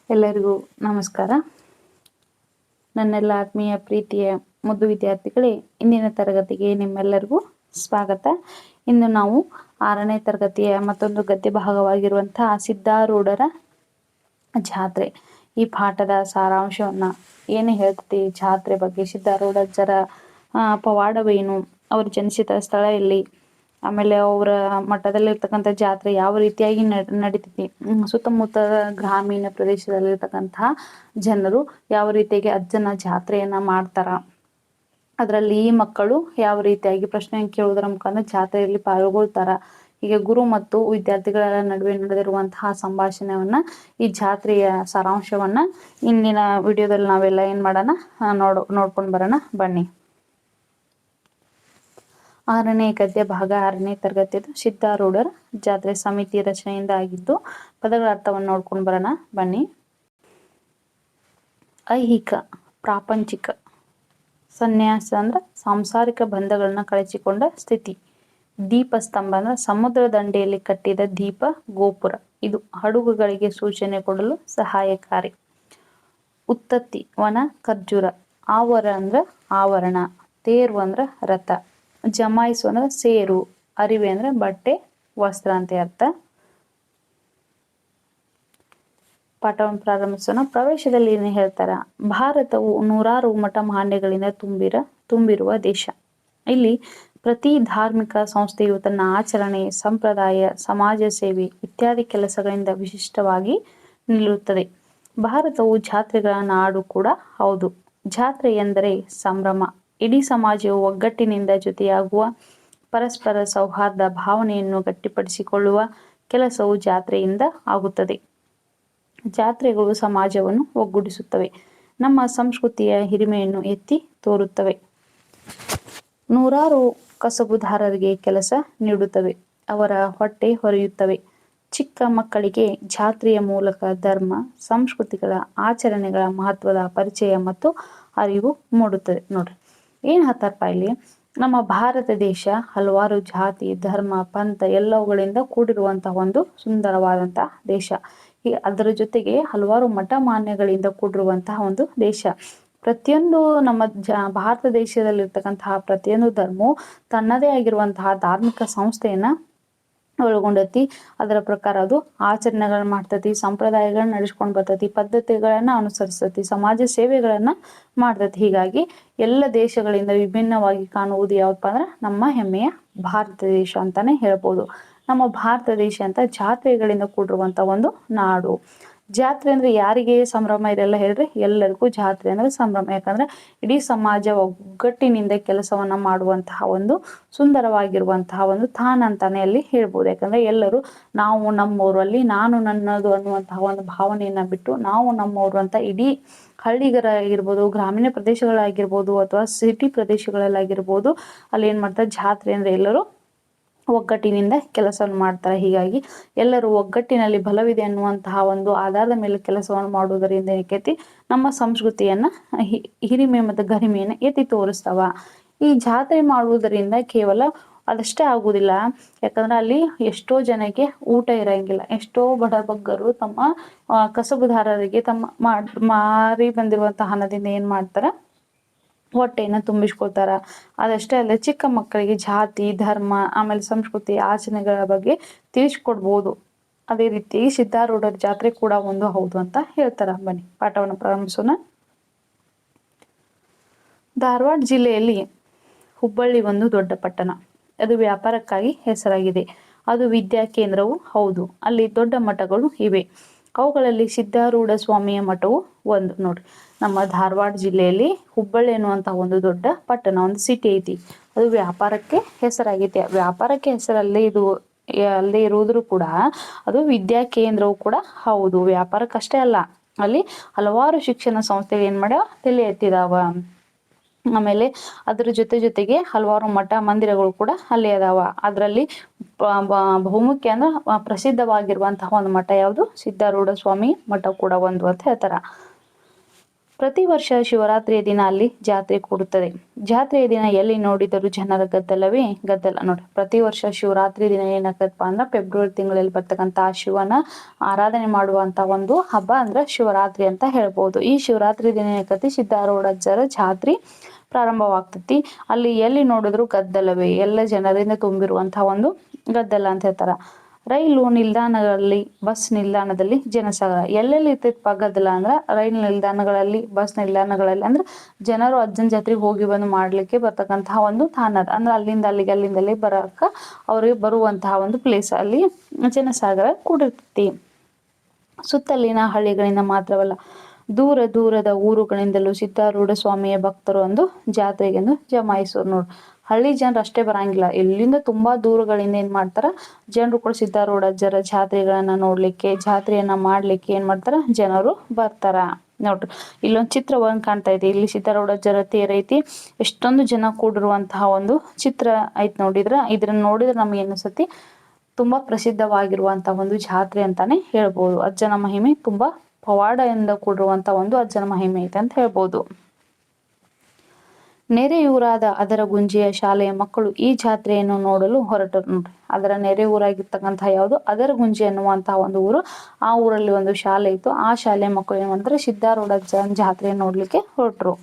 ಎಲ್ಲರಿಗೂ ನಮಸ್ಕಾರ. ನನ್ನೆಲ್ಲ ಆತ್ಮೀಯ ಪ್ರೀತಿಯ ಮುದ್ದು ವಿದ್ಯಾರ್ಥಿಗಳೇ, ಇಂದಿನ ತರಗತಿಗೆ ನಿಮ್ಮೆಲ್ಲರಿಗೂ ಸ್ವಾಗತ. ಇಂದು ನಾವು 6ನೇ ತರಗತಿಯ ಮತ್ತೊಂದು ಗದ್ಯ ಭಾಗವಾಗಿರುವಂತಹ ಸಿದ್ಧಾರೂಢರ ಜಾತ್ರೆ ಈ ಪಾಠದ ಸಾರಾಂಶವನ್ನ ಏನು ಹೇಳ್ತತಿ ಜಾತ್ರೆ ಬಗ್ಗೆ, ಸಿದ್ಧಾರೂಢರ ಪವಾಡವೇನು, ಅವರು ಜನಿಸಿದ ಸ್ಥಳ ಎಲ್ಲಿ, ಆಮೇಲೆ ಅವರ ಮಠದಲ್ಲಿರ್ತಕ್ಕಂಥ ಜಾತ್ರೆ ಯಾವ ರೀತಿಯಾಗಿ ನಡೀತೈತಿ, ಸುತ್ತಮುತ್ತ ಗ್ರಾಮೀಣ ಪ್ರದೇಶದಲ್ಲಿರ್ತಕ್ಕಂತಹ ಜನರು ಯಾವ ರೀತಿಯಾಗಿ ಅಜ್ಜನ ಜಾತ್ರೆಯನ್ನ ಮಾಡ್ತಾರ, ಅದರಲ್ಲಿ ಈ ಮಕ್ಕಳು ಯಾವ ರೀತಿಯಾಗಿ ಪ್ರಶ್ನೆ ಕೇಳುವುದರ ಮುಖಾಂತರ ಜಾತ್ರೆಯಲ್ಲಿ ಪಾಲ್ಗೊಳ್ತಾರ, ಹೀಗೆ ಗುರು ಮತ್ತು ವಿದ್ಯಾರ್ಥಿಗಳ ನಡುವೆ ನಡೆದಿರುವಂತಹ ಸಂಭಾಷಣೆಯನ್ನ, ಈ ಜಾತ್ರೆಯ ಸಾರಾಂಶವನ್ನ ಇಂದಿನ ವಿಡಿಯೋದಲ್ಲಿ ನಾವೆಲ್ಲ ಏನ್ ಮಾಡೋಣ ನೋಡ್ಕೊಂಡು ಬರೋಣ ಬನ್ನಿ. 6ನೇ ಗದ್ಯ ಭಾಗ 6ನೇ ತರಗತಿಯದು ಸಿದ್ಧಾರೂಢರ ಜಾತ್ರೆ ಸಮಿತಿ ರಚನೆಯಿಂದ ಆಗಿದ್ದು. ಪದಗಳ ಅರ್ಥವನ್ನು ನೋಡ್ಕೊಂಡು ಬರೋಣ ಬನ್ನಿ. ಐಹಿಕ ಪ್ರಾಪಂಚಿಕ ಸನ್ಯಾಸ ಅಂದ್ರೆ ಸಾಂಸಾರಿಕ ಬಂಧಗಳನ್ನ ಕಳಚಿಕೊಂಡ ಸ್ಥಿತಿ. ದೀಪಸ್ತಂಭ ಅಂದ್ರೆ ಸಮುದ್ರ ದಂಡೆಯಲ್ಲಿ ಕಟ್ಟಿದ ದೀಪ ಗೋಪುರ, ಇದು ಹಡಗುಗಳಿಗೆ ಸೂಚನೆ ಕೊಡಲು ಸಹಾಯಕಾರಿ. ಉತ್ತತ್ತಿ ವನ ಖರ್ಜೂರ. ಆವರ ಅಂದ್ರ ಆವರಣ. ತೇರು ಅಂದ್ರ ರಥ. ಜಮಾಯಿಸು ಅಂದ್ರೆ ಸೇರು. ಅರಿವೆ ಅಂದ್ರೆ ಬಟ್ಟೆ ವಸ್ತ್ರ ಅಂತ ಅರ್ಥ. ಪಾಠವನ್ನು ಪ್ರಾರಂಭಿಸೋಣ. ಪ್ರವೇಶದಲ್ಲಿ ಏನು ಹೇಳ್ತಾರ, ಭಾರತವು 106 ಮಠ ಮಾನ್ಯಗಳಿಂದ ತುಂಬಿರುವ ದೇಶ. ಇಲ್ಲಿ ಪ್ರತಿ ಧಾರ್ಮಿಕ ಸಂಸ್ಥೆಯು ತನ್ನ ಆಚರಣೆ, ಸಂಪ್ರದಾಯ, ಸಮಾಜ ಸೇವೆ ಇತ್ಯಾದಿ ಕೆಲಸಗಳಿಂದ ವಿಶಿಷ್ಟವಾಗಿ ನಿಲ್ಲುತ್ತದೆ. ಭಾರತವು ಜಾತ್ರೆಗಳ ನಾಡು ಕೂಡ ಹೌದು. ಜಾತ್ರೆ ಎಂದರೆ ಸಂಭ್ರಮ. ಇಡೀ ಸಮಾಜವು ಒಗ್ಗಟ್ಟಿನಿಂದ ಜೊತೆಯಾಗುವ, ಪರಸ್ಪರ ಸೌಹಾರ್ದ ಭಾವನೆಯನ್ನು ಗಟ್ಟಿಪಡಿಸಿಕೊಳ್ಳುವ ಕೆಲಸವು ಜಾತ್ರೆಯಿಂದ ಆಗುತ್ತದೆ. ಜಾತ್ರೆಗಳು ಸಮಾಜವನ್ನು ಒಗ್ಗೂಡಿಸುತ್ತವೆ, ನಮ್ಮ ಸಂಸ್ಕೃತಿಯ ಹಿರಿಮೆಯನ್ನು ಎತ್ತಿ ತೋರುತ್ತವೆ. 106 ಕಸಬುದಾರರಿಗೆ ಕೆಲಸ ನೀಡುತ್ತವೆ, ಅವರ ಹೊಟ್ಟೆ ಹೊರೆಯುತ್ತವೆ. ಚಿಕ್ಕ ಮಕ್ಕಳಿಗೆ ಜಾತ್ರೆಯ ಮೂಲಕ ಧರ್ಮ, ಸಂಸ್ಕೃತಿಗಳ, ಆಚರಣೆಗಳ ಮಹತ್ವದ ಪರಿಚಯ ಮತ್ತು ಅರಿವು ಮೂಡುತ್ತದೆ. ನೋಡ್ರಿ ಏನ್ ಹೇಳ್ತಾರಪ್ಪ ಇಲ್ಲಿ, ನಮ್ಮ ಭಾರತ ದೇಶ ಹಲವಾರು ಜಾತಿ, ಧರ್ಮ, ಪಂಥ ಎಲ್ಲವುಗಳಿಂದ ಕೂಡಿರುವಂತಹ ಒಂದು ಸುಂದರವಾದಂತಹ ದೇಶ. ಅದರ ಜೊತೆಗೆ ಹಲವಾರು ಮಠ ಮಾನ್ಯಗಳಿಂದ ಕೂಡಿರುವಂತಹ ಒಂದು ದೇಶ. ಪ್ರತಿಯೊಂದು ನಮ್ಮ ಭಾರತ ದೇಶದಲ್ಲಿರ್ತಕ್ಕಂತಹ ಪ್ರತಿಯೊಂದು ಧರ್ಮವು ತನ್ನದೇ ಆಗಿರುವಂತಹ ಧಾರ್ಮಿಕ ಸಂಸ್ಥೆಯನ್ನ ಒಳಗೊಂಡತಿ. ಅದರ ಪ್ರಕಾರ ಅದು ಆಚರಣೆಗಳನ್ನ ಮಾಡ್ತತಿ, ಸಂಪ್ರದಾಯಗಳನ್ನ ನಡೆಸ್ಕೊಂಡು ಬರ್ತತಿ, ಪದ್ಧತಿಗಳನ್ನ ಅನುಸರಿಸ್ತತಿ, ಸಮಾಜ ಸೇವೆಗಳನ್ನ ಮಾಡ್ತತಿ. ಹೀಗಾಗಿ ಎಲ್ಲ ದೇಶಗಳಿಂದ ವಿಭಿನ್ನವಾಗಿ ಕಾಣುವುದು ಯಾವಪ್ಪ ಅಂದ್ರೆ ನಮ್ಮ ಹೆಮ್ಮೆಯ ಭಾರತ ದೇಶ ಅಂತಾನೆ ಹೇಳ್ಬೋದು. ನಮ್ಮ ಭಾರತ ದೇಶ ಅಂತ ಜಾತ್ರೆಗಳಿಂದ ಕೂಡಿರುವಂತ ಒಂದು ನಾಡು. ಜಾತ್ರೆ ಅಂದ್ರೆ ಯಾರಿಗೆ ಸಂಭ್ರಮ ಇರಲ್ಲ ಹೇಳ್ರಿ, ಎಲ್ಲರಿಗೂ ಜಾತ್ರೆ ಅಂದ್ರೆ ಸಂಭ್ರಮ. ಯಾಕಂದ್ರೆ ಇಡೀ ಸಮಾಜ ಒಗ್ಗಟ್ಟಿನಿಂದ ಕೆಲಸವನ್ನ ಮಾಡುವಂತಹ ಒಂದು ಸುಂದರವಾಗಿರುವಂತಹ ಒಂದು ತಾಣ ಅಂತಾನೆ ಅಲ್ಲಿ ಹೇಳ್ಬೋದು. ಯಾಕಂದ್ರೆ ಎಲ್ಲರೂ ನಾವು ನಮ್ಮವರು, ಅಲ್ಲಿ ನಾನು ನನ್ನದು ಅನ್ನುವಂತಹ ಒಂದು ಭಾವನೆಯನ್ನ ಬಿಟ್ಟು ನಾವು ನಮ್ಮವರು ಅಂತ ಇಡೀ ಹಳ್ಳಿಗರಾಗಿರ್ಬೋದು, ಗ್ರಾಮೀಣ ಪ್ರದೇಶಗಳಾಗಿರ್ಬೋದು, ಅಥವಾ ಸಿಟಿ ಪ್ರದೇಶಗಳಲ್ಲಾಗಿರ್ಬೋದು, ಅಲ್ಲಿ ಏನ್ ಮಾಡ್ತಾರೆ, ಜಾತ್ರೆ ಅಂದ್ರೆ ಎಲ್ಲರೂ ಒಗ್ಗಟ್ಟಿನಿಂದ ಕೆಲಸವನ್ನು ಮಾಡ್ತಾರೆ. ಹೀಗಾಗಿ ಎಲ್ಲರೂ ಒಗ್ಗಟ್ಟಿನಲ್ಲಿ ಬಲವಿದೆ ಅನ್ನುವಂತಹ ಒಂದು ಆಧಾರದ ಮೇಲೆ ಕೆಲಸವನ್ನು ಮಾಡುವುದರಿಂದ ಏಕೈತಿ ನಮ್ಮ ಸಂಸ್ಕೃತಿಯನ್ನ ಹಿರಿಮೆ ಮತ್ತು ಗರಿಮೆಯನ್ನ ಎತ್ತಿ ತೋರಿಸ್ತಾವ. ಈ ಜಾತ್ರೆ ಮಾಡುವುದರಿಂದ ಕೇವಲ ಅದಷ್ಟೇ ಆಗುವುದಿಲ್ಲ, ಯಾಕಂದ್ರೆ ಅಲ್ಲಿ ಎಷ್ಟೋ ಜನಕ್ಕೆ ಊಟ ಇರಂಗಿಲ್ಲ. ಎಷ್ಟೋ ಬಡಬಗ್ಗರು ತಮ್ಮ ಕಸಬುದಾರರಿಗೆ ತಮ್ಮ ಮಾರಿ ಬಂದಿರುವಂತಹ ಹಣದಿಂದ ಏನ್ ಮಾಡ್ತಾರ, ಹೊಟ್ಟೆಯನ್ನು ತುಂಬಿಸ್ಕೊಳ್ತಾರ. ಅದಷ್ಟೇ ಅಲ್ಲ, ಚಿಕ್ಕ ಮಕ್ಕಳಿಗೆ ಜಾತಿ, ಧರ್ಮ, ಆಮೇಲೆ ಸಂಸ್ಕೃತಿ, ಆಚರಣೆಗಳ ಬಗ್ಗೆ ತಿಳಿಸ್ಕೊಡ್ಬೋದು. ಅದೇ ರೀತಿ ಸಿದ್ಧಾರೂಢರ ಜಾತ್ರೆ ಕೂಡ ಒಂದು ಹೌದು ಅಂತ ಹೇಳ್ತಾರ. ಬನ್ನಿ ಪಾಠವನ್ನು ಪ್ರಾರಂಭಿಸೋಣ. ಧಾರವಾಡ ಜಿಲ್ಲೆಯಲ್ಲಿ ಹುಬ್ಬಳ್ಳಿ ಒಂದು ದೊಡ್ಡ ಪಟ್ಟಣ. ಅದು ವ್ಯಾಪಾರಕ್ಕಾಗಿ ಹೆಸರಾಗಿದೆ. ಅದು ವಿದ್ಯಾ ಕೇಂದ್ರವೂ ಹೌದು. ಅಲ್ಲಿ ದೊಡ್ಡ ಮಠಗಳು ಇವೆ. ಅವುಗಳಲ್ಲಿ ಸಿದ್ಧಾರೂಢ ಸ್ವಾಮಿಯ ಮಠವು ಒಂದು. ನೋಡ್ರಿ, ನಮ್ಮ ಧಾರವಾಡ ಜಿಲ್ಲೆಯಲ್ಲಿ ಹುಬ್ಬಳ್ಳಿ ಎನ್ನುವಂತಹ ಒಂದು ದೊಡ್ಡ ಪಟ್ಟಣ, ಒಂದು ಸಿಟಿ ಐತಿ. ಅದು ವ್ಯಾಪಾರಕ್ಕೆ ಹೆಸರಾಗೈತಿ. ವ್ಯಾಪಾರಕ್ಕೆ ಹೆಸರಲ್ಲಿ ಅಲ್ಲೇ ಇರುವುದ್ರು ಕೂಡ ಅದು ವಿದ್ಯಾ ಕೇಂದ್ರವು ಕೂಡ ಹೌದು. ವ್ಯಾಪಾರಕ್ಕಷ್ಟೇ ಅಲ್ಲ, ಅಲ್ಲಿ ಹಲವಾರು ಶಿಕ್ಷಣ ಸಂಸ್ಥೆಗಳು ಏನ್ ಮಾಡ್ಯಾವ, ತಲೆ ಎತ್ತಿದಾವ. ಆಮೇಲೆ ಅದ್ರ ಜೊತೆಗೆ ಹಲವಾರು ಮಠ ಮಂದಿರಗಳು ಕೂಡ ಅಲ್ಲಿ ಅದಾವ. ಅದರಲ್ಲಿ ಬಹುಮುಖ್ಯ ಅಂದ್ರೆ ಪ್ರಸಿದ್ಧವಾಗಿರುವಂತಹ ಒಂದು ಮಠ ಯಾವುದು, ಸಿದ್ಧಾರೂಢ ಸ್ವಾಮಿ ಮಠ ಕೂಡ ಒಂದು ಅಂತ ಹೇಳ್ತಾರ. ಪ್ರತಿ ವರ್ಷ ಶಿವರಾತ್ರಿಯ ದಿನ ಅಲ್ಲಿ ಜಾತ್ರೆ ಕೂಡುತ್ತದೆ. ಜಾತ್ರೆಯ ದಿನ ಎಲ್ಲಿ ನೋಡಿದರೂ ಜನರ ಗದ್ದಲವೇ ಗದ್ದಲ. ನೋಡಿ, ಪ್ರತಿ ವರ್ಷ ಶಿವರಾತ್ರಿ ದಿನ ಏನಾಗತ್ತಪ್ಪ ಅಂದ್ರೆ ಫೆಬ್ರವರಿ ತಿಂಗಳಲ್ಲಿ ಬರ್ತಕ್ಕಂಥ ಶಿವನ ಆರಾಧನೆ ಮಾಡುವಂತ ಒಂದು ಹಬ್ಬ ಅಂದ್ರೆ ಶಿವರಾತ್ರಿ ಅಂತ ಹೇಳ್ಬೋದು. ಈ ಶಿವರಾತ್ರಿ ದಿನ ಏನಾಗತಿ, ಸಿದ್ಧಾರೂಢಜ್ಜರ ಜಾತ್ರೆ ಪ್ರಾರಂಭವಾಗ್ತತಿ. ಅಲ್ಲಿ ಎಲ್ಲಿ ನೋಡಿದ್ರು ಗದ್ದಲವೇ, ಎಲ್ಲ ಜನರಿಂದ ತುಂಬಿರುವಂತಹ ಒಂದು ಗದ್ದಲ ಅಂತ ಹೇಳ್ತಾರ. ರೈಲು ನಿಲ್ದಾಣಗಳಲ್ಲಿ, ಬಸ್ ನಿಲ್ದಾಣದಲ್ಲಿ ಜನಸಾಗರ. ಎಲ್ಲೆಲ್ಲಿ ಇರ್ತೈತಪ್ಪ ಗದ್ದಲ ಅಂದ್ರೆ ರೈಲು ನಿಲ್ದಾಣಗಳಲ್ಲಿ, ಬಸ್ ನಿಲ್ದಾಣಗಳಲ್ಲಿ. ಅಂದ್ರೆ ಜನರು ಅಜ್ಜನ ಜಾತ್ರೆಗೆ ಹೋಗಿ ಬಂದು ಮಾಡ್ಲಿಕ್ಕೆ ಬರ್ತಕ್ಕಂತಹ ಒಂದು ತಾಣ ಅಂದ್ರೆ ಅಲ್ಲಿಂದ ಅಲ್ಲಿಗೆ ಅಲ್ಲಿಂದ ಅಲ್ಲಿ ಬರಕ ಅವ್ರಿಗೆ ಬರುವಂತಹ ಒಂದು ಪ್ಲೇಸ್. ಅಲ್ಲಿ ಜನಸಾಗರ ಕೂಡಿರ್ತೈತಿ. ಸುತ್ತಲಿನ ಹಳ್ಳಿಗಳಿಂದ ಮಾತ್ರವಲ್ಲ, ದೂರ ದೂರದ ಊರುಗಳಿಂದಲೂ ಸಿದ್ಧಾರೂಢ ಸ್ವಾಮಿಯ ಭಕ್ತರು ಒಂದು ಜಾತ್ರೆಗೆಂದು ಜಮಾಯಿಸೋರು. ನೋಡು, ಹಳ್ಳಿ ಜನರು ಅಷ್ಟೇ ಬರಂಗಿಲ್ಲ, ಇಲ್ಲಿಂದ ತುಂಬಾ ದೂರಗಳಿಂದ ಏನ್ ಮಾಡ್ತಾರ ಜನರು ಕೂಡ ಸಿದ್ಧಾರೂಢಜ್ಜರ ಜಾತ್ರೆಗಳನ್ನ ನೋಡ್ಲಿಕ್ಕೆ, ಜಾತ್ರೆಯನ್ನ ಮಾಡ್ಲಿಕ್ಕೆ ಏನ್ ಮಾಡ್ತಾರ ಜನರು ಬರ್ತಾರ. ನೋಡ್ರಿ, ಇಲ್ಲೊಂದು ಚಿತ್ರವನ್ನು ಕಾಣ್ತಾ ಇದೆ. ಇಲ್ಲಿ ಸಿದ್ಧಾರೂಢಜ್ಜರ ತೇರ್ ಐತಿ, ಎಷ್ಟೊಂದು ಜನ ಕೂಡಿರುವಂತಹ ಒಂದು ಚಿತ್ರ ಐತಿ. ಇದನ್ನ ನೋಡಿದ್ರೆ ನಮ್ಗೆ ಏನಿಸ್ತತಿ, ತುಂಬಾ ಪ್ರಸಿದ್ಧವಾಗಿರುವಂತಹ ಒಂದು ಜಾತ್ರೆ ಅಂತಾನೆ ಹೇಳ್ಬೋದು. ಅಜ್ಜನ ಮಹಿಮೆ ತುಂಬಾ ಪವಾಡದಿಂದ ಕೂಡಿರುವಂತ ಒಂದು ಅಜ್ಜನ ಮಹಿಮೆ ಐತೆ ಅಂತ ಹೇಳ್ಬೋದು. ನೆರೆಯೂರಾದ ಅದರ ಗುಂಜಿಯ ಶಾಲೆಯ ಮಕ್ಕಳು ಈ ಜಾತ್ರೆಯನ್ನು ನೋಡಲು ಹೊರಟರು. ನೋಡ್ರಿ, ಅದರ ನೆರೆ ಊರಾಗಿರ್ತಕ್ಕಂತಹ ಯಾವುದು ಅದರ ಗುಂಜಿ ಅನ್ನುವಂತಹ ಒಂದು ಊರು. ಆ ಊರಲ್ಲಿ ಒಂದು ಶಾಲೆ ಇತ್ತು. ಆ ಶಾಲೆಯ ಮಕ್ಕಳು ಏನ್ ಮಾಡ್ತಾರೆ, ಸಿದ್ಧಾರೂಢಜ್ಜನ ಜಾತ್ರೆಯನ್ನು ನೋಡ್ಲಿಕ್ಕೆ ಹೊರಟರು.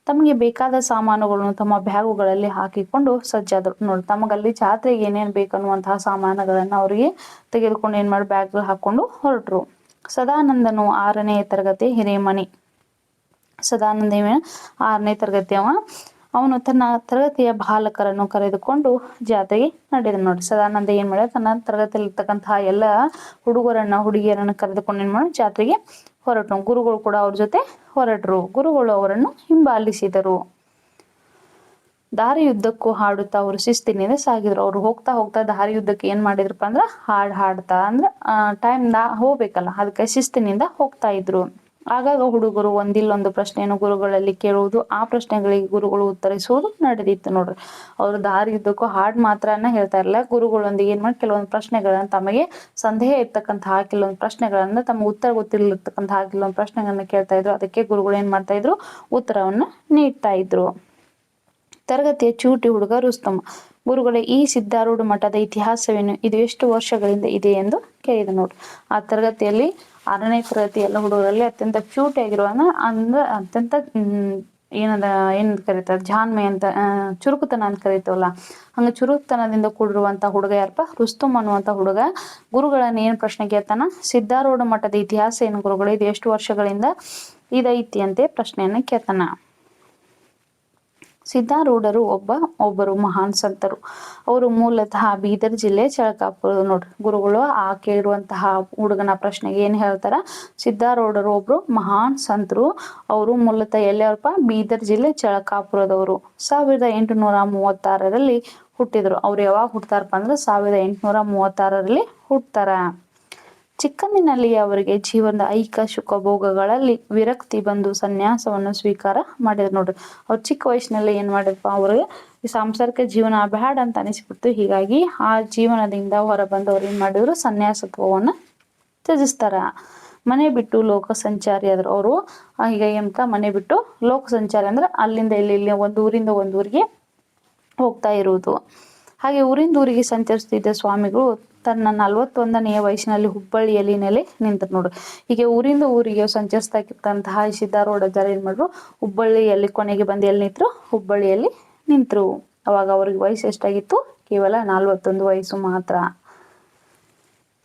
ತಮಗೆ ಬೇಕಾದ ಸಾಮಾನುಗಳನ್ನು ತಮ್ಮ ಬ್ಯಾಗುಗಳಲ್ಲಿ ಹಾಕಿಕೊಂಡು ಸಜ್ಜಾದರು. ನೋಡಿ, ತಮಗಲ್ಲಿ ಜಾತ್ರೆಗೆ ಏನೇನ್ ಬೇಕನ್ನುವಂತಹ ಸಾಮಾನುಗಳನ್ನ ಅವರಿಗೆ ತೆಗೆದುಕೊಂಡು ಏನ್ ಮಾಡಿ ಬ್ಯಾಗ್ ಹಾಕೊಂಡು ಹೊರಟರು. ಸದಾನಂದನು 6ನೇ ತರಗತಿ ಹಿರೇಮನಿ. ಸದಾನಂದ 6ನೇ ತರಗತಿ ಅವನು ತನ್ನ ತರಗತಿಯ ಬಾಲಕರನ್ನು ಕರೆದುಕೊಂಡು ಜಾತ್ರೆಗೆ ನಡೆದ. ನೋಡಿ, ಸದಾನಂದ ಏನ್ ಮಾಡಿದ, ತನ್ನ ತರಗತಿಯಲ್ಲಿ ಇರ್ತಕ್ಕಂತಹ ಎಲ್ಲ ಹುಡುಗರನ್ನ ಹುಡುಗಿಯರನ್ನ ಕರೆದುಕೊಂಡು ಏನ್ ಮಾಡಿ ಜಾತ್ರೆಗೆ ಹೊರಟರು. ಗುರುಗಳು ಕೂಡ ಅವ್ರ ಜೊತೆ ಹೊರಟರು. ಗುರುಗಳು ಅವರನ್ನು ಹಿಂಬಾಲಿಸಿದರು. ದಾರಿಯುದ್ದಕ್ಕೂ ಹಾಡುತ್ತಾ ಅವರು ಶಿಸ್ತಿನಿಂದ ಸಾಗಿದ್ರು. ಅವ್ರು ಹೋಗ್ತಾ ಹೋಗ್ತಾ ದಾರಿಯುದ್ದಕ್ಕೆ ಏನ್ ಮಾಡಿದ್ರಪ್ಪ ಅಂದ್ರ ಹಾಡ್ತಾ ಅಂದ್ರ ಟೈಮ್ ಹೋಗ್ಬೇಕಲ್ಲ, ಅದಕ್ಕೆ ಶಿಸ್ತಿನಿಂದ ಹೋಗ್ತಾ ಇದ್ರು. ಆಗಾಗ ಹುಡುಗರು ಒಂದಿಲ್ಲೊಂದು ಪ್ರಶ್ನೆಯನ್ನು ಗುರುಗಳಲ್ಲಿ ಕೇಳುವುದು, ಆ ಪ್ರಶ್ನೆಗಳಿಗೆ ಗುರುಗಳು ಉತ್ತರಿಸುವುದು ನಡೆದಿತ್ತು. ನೋಡ್ರಿ, ಅವರು ದಾರಿಯುದ್ದಕ್ಕೂ ಹಾಡ್ ಮಾತ್ರನ ಹೇಳ್ತಾ ಇರಲಿಲ್ಲ, ಗುರುಗಳೊಂದಿಗೆ ಏನ್ ಮಾಡಿ ಕೆಲವೊಂದು ಪ್ರಶ್ನೆಗಳನ್ನ, ತಮಗೆ ಸಂದೇಹ ಇರ್ತಕ್ಕಂತಹ ಕೆಲವೊಂದು ಪ್ರಶ್ನೆಗಳನ್ನ, ತಮ್ಮ ಉತ್ತರ ಗೊತ್ತಿರತಕ್ಕಂತಹ ಕೆಲವೊಂದು ಪ್ರಶ್ನೆಗಳನ್ನ ಕೇಳ್ತಾ ಇದ್ರು. ಅದಕ್ಕೆ ಗುರುಗಳು ಏನ್ ಮಾಡ್ತಾ ಇದ್ರು, ಉತ್ತರವನ್ನ ನೀಡ್ತಾ ಇದ್ರು. ತರಗತಿಯ ಚೂಟಿ ಹುಡುಗ ರುಸ್ತಮ, ಗುರುಗಳೇ, ಈ ಸಿದ್ಧಾರೂಢ ಮಠದ ಇತಿಹಾಸವೇನು? ಇದು ಎಷ್ಟು ವರ್ಷಗಳಿಂದ ಇದೆ ಎಂದು ಕೇಳಿದ. ನೋಡ್ರಿ, ಆ ತರಗತಿಯಲ್ಲಿ 6ನೇ ತರಗತಿ ಎಲ್ಲ ಹುಡುಗರಲ್ಲಿ ಅತ್ಯಂತ ಕ್ಯೂಟ್ ಆಗಿರುವ ಅಂದ್ರೆ ಅತ್ಯಂತ ಏನ್ ಕರೀತಾರೆ, ಜಾಣ್ಮೆ ಅಂತ, ಚುರುಕುತನ ಅಂತ ಕರಿತೇವಲ್ಲ, ಹಂಗ ಚುರುಕುತನದಿಂದ ಕೂಡಿರುವಂತ ಹುಡುಗ ಯಾರಪ್ಪ, ರುಸ್ತುಮ್ ಅನ್ನುವಂತ ಹುಡುಗ ಗುರುಗಳನ್ನ ಏನ್ ಪ್ರಶ್ನೆ ಕೇಳ್ತಾನ, ಸಿದ್ಧಾರೂಢ ಮಠದ ಇತಿಹಾಸ ಏನು ಗುರುಗಳು, ಇದು ಎಷ್ಟು ವರ್ಷಗಳಿಂದ ಇದೈತಿ ಅಂತೆ ಪ್ರಶ್ನೆಯನ್ನ ಕೇಳ್ತಾನ. ಸಿದ್ಧಾರೂಢರು ಒಬ್ಬರು ಮಹಾನ್ ಸಂತರು. ಅವರು ಮೂಲತಃ ಬೀದರ್ ಜಿಲ್ಲೆ ಚಳಕಾಪುರ. ನೋಡ್ರಿ, ಗುರುಗಳು ಆ ಕೇಳಿರುವಂತಹ ಹುಡುಗನ ಪ್ರಶ್ನೆಗೆ ಏನ್ ಹೇಳ್ತಾರ, ಸಿದ್ಧಾರೂಢರು ಒಬ್ರು ಮಹಾನ್ ಸಂತರು. ಅವರು ಮೂಲತಃ ಎಲ್ಲಪ್ಪ, ಬೀದರ್ ಜಿಲ್ಲೆ ಚಳಕಾಪುರದವರು. 1836ರಲ್ಲಿ ಹುಟ್ಟಿದ್ರು. ಅವ್ರು ಯಾವಾಗ ಹುಟ್ತಾರಪ್ಪ ಅಂದ್ರೆ 1836ರಲ್ಲಿ ಹುಟ್ತಾರ. ಚಿಕ್ಕಂದಿನಲ್ಲಿ ಅವರಿಗೆ ಜೀವನದ ಐಕ ಸುಖಭೋಗಗಳಲ್ಲಿ ವಿರಕ್ತಿ ಬಂದು ಸನ್ಯಾಸವನ್ನು ಸ್ವೀಕಾರ ಮಾಡಿದ್ರು. ನೋಡ್ರಿ, ಅವ್ರು ಚಿಕ್ಕ ವಯಸ್ಸಿನಲ್ಲಿ ಏನ್ ಮಾಡಿದ್ರಪ್ಪ, ಅವ್ರಿಗೆ ಈ ಸಾಂಸಾರಿಕ ಜೀವನ ಬ್ಯಾಡ್ ಅಂತ ಅನಿಸ್ಬಿಡ್ತು. ಹೀಗಾಗಿ ಆ ಜೀವನದಿಂದ ಹೊರ ಬಂದು ಅವ್ರು ಏನ್ ಮಾಡಿದ್ರು, ಸನ್ಯಾಸತ್ವವನ್ನ ತ್ಯಜಿಸ್ತಾರ. ಮನೆ ಬಿಟ್ಟು ಲೋಕ ಸಂಚಾರಿ ಆದ್ರು. ಅವರು ಈಗ ಎಂತ ಮನೆ ಬಿಟ್ಟು ಲೋಕ ಸಂಚಾರಿ ಅಂದ್ರೆ ಅಲ್ಲಿಂದ ಇಲ್ಲಿ ಒಂದು ಊರಿಂದ ಒಂದು ಊರಿಗೆ ಹೋಗ್ತಾ ಇರುವುದು. ಹಾಗೆ ಊರಿಂದ ಊರಿಗೆ ಸಂಚರಿಸುತ್ತಿದ್ದ ಸ್ವಾಮಿಗಳು ತನ್ನ 41ನೆಯ ವಯಸ್ಸಿನಲ್ಲಿ ಹುಬ್ಬಳ್ಳಿಯಲ್ಲಿ ನೆಲೆ ನಿಂತರು. ನೋಡ್ರಿ, ಹೀಗೆ ಊರಿಂದ ಊರಿಗೆ ಸಂಚರಿಸ್ತಕ್ಕಂತಹ ಸಿದ್ಧಾರೂಢಜ್ಜರು ಏನ್ ಮಾಡ್ರು, ಹುಬ್ಬಳ್ಳಿಯಲ್ಲಿ ಕೊನೆಗೆ ಬಂದು ಎಲ್ಲಿ ನಿಂತರು, ಹುಬ್ಬಳ್ಳಿಯಲ್ಲಿ ನಿಂತರು. ಅವಾಗ ಅವ್ರಿಗೆ ವಯಸ್ಸು ಎಷ್ಟಾಗಿತ್ತು, ಕೇವಲ 41 ವಯಸ್ಸು ಮಾತ್ರ.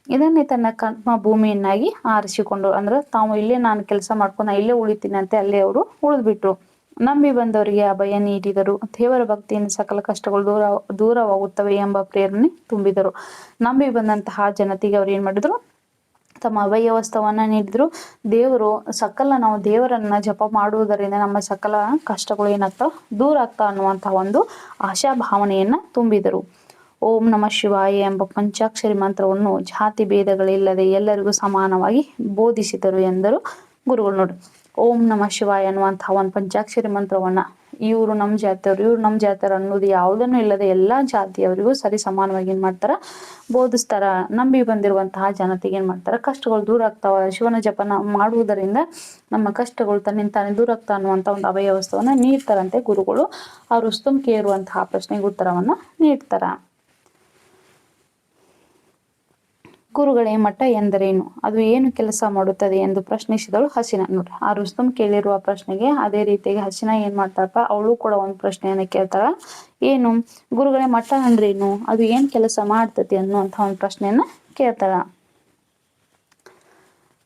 ಇದನ್ನೇ ತನ್ನ ಕರ್ಮ ಭೂಮಿಯನ್ನಾಗಿ ಆರಿಸಿಕೊಂಡು, ಅಂದ್ರೆ ತಾವು ಇಲ್ಲೇ ನಾನು ಕೆಲಸ ಮಾಡ್ಕೊಂಡು ಇಲ್ಲೇ ಉಳಿತೀನಿ ಅಂತ ಅಲ್ಲೇ ಅವರು ಉಳಿದ್ಬಿಟ್ರು. ನಂಬಿ ಬಂದವರಿಗೆ ಅಭಯ ನೀಡಿದರು. ದೇವರ ಭಕ್ತಿಯಿಂದ ಸಕಲ ಕಷ್ಟಗಳು ದೂರವಾಗುತ್ತವೆ ಎಂಬ ಪ್ರೇರಣೆ ತುಂಬಿದರು. ನಂಬಿ ಬಂದಂತಹ ಜನತೆಗೆ ಅವ್ರು ಏನ್ ಮಾಡಿದ್ರು, ತಮ್ಮ ಅಭಯ ವಸ್ತವನ್ನ ನೀಡಿದ್ರು. ನಾವು ದೇವರನ್ನ ಜಪ ಮಾಡುವುದರಿಂದ ನಮ್ಮ ಸಕಲ ಕಷ್ಟಗಳು ಏನಾಗ್ತಾವ, ದೂರ ಆಗ್ತಾವ ಅನ್ನುವಂತಹ ಒಂದು ಆಶಾ ಭಾವನೆಯನ್ನ ತುಂಬಿದರು. ಓಂ ನಮಃ ಶಿವಾಯ ಎಂಬ ಪಂಚಾಕ್ಷರಿ ಮಂತ್ರವನ್ನು ಜಾತಿ ಭೇದಗಳಿಲ್ಲದೆ ಎಲ್ಲರಿಗೂ ಸಮಾನವಾಗಿ ಬೋಧಿಸಿದರು ಎಂದರು ಗುರುಗಳು. ನೋಡಿ, ಓಂ ನಮಃ ಶಿವಾಯ ಅನ್ನುವಂತಹ ಒಂದು ಪಂಚಾಕ್ಷರಿ ಮಂತ್ರವನ್ನ ಇವರು ನಮ್ಮ ಜಾತಿಯವರು, ಇವ್ರು ನಮ್ಮ ಜಾತಿಯವರು ಅನ್ನೋದು ಯಾವುದನ್ನು ಇಲ್ಲದೆ ಎಲ್ಲಾ ಜಾತಿಯವರಿಗೂ ಸರಿ ಸಮಾನವಾಗಿ ಏನ್ ಮಾಡ್ತಾರ, ಬೋಧಿಸ್ತಾರ. ನಂಬಿ ಬಂದಿರುವಂತಹ ಜನತೆಗೆ ಏನ್ ಮಾಡ್ತಾರ, ಕಷ್ಟಗಳು ದೂರ ಆಗ್ತಾವ. ಶಿವನ ಜಪನ ಮಾಡುವುದರಿಂದ ನಮ್ಮ ಕಷ್ಟಗಳು ತನ್ನಿಂದ ತಾನೇ ದೂರ ಆಗ್ತಾ ಅನ್ನುವಂತ ಒಂದು ಅಭಯ ವಸ್ತುವನ್ನ ನೀಡ್ತಾರಂತೆ ಗುರುಗಳು. ಆ ರುಸ್ತುಂ ಕೇರುವಂತಹ ಪ್ರಶ್ನೆಗೆ ಉತ್ತರವನ್ನ ನೀಡ್ತಾರ. ಗುರುಗಳೇ, ಮಠ ಎಂದರೇನು, ಅದು ಏನು ಕೆಲಸ ಮಾಡುತ್ತದೆ ಎಂದು ಪ್ರಶ್ನಿಸಿದಳು ಹಸೀನಾ. ನೋಡ್ರಿ, ಆ ರುಸ್ತುಂ ಕೇಳಿರುವ ಪ್ರಶ್ನೆಗೆ ಅದೇ ರೀತಿಯಾಗಿ ಹಸೀನಾ ಏನ್ ಮಾಡ್ತಾಳಪ್ಪ, ಅವಳು ಕೂಡ ಒಂದು ಪ್ರಶ್ನೆಯನ್ನ ಕೇಳ್ತಾಳ. ಏನು, ಗುರುಗಳೇ ಮಠ ಅಂದ್ರೇನು, ಅದು ಏನ್ ಕೆಲಸ ಮಾಡ್ತತಿ ಅನ್ನುವಂತ ಒಂದು ಪ್ರಶ್ನೆಯನ್ನ ಕೇಳ್ತಾಳ.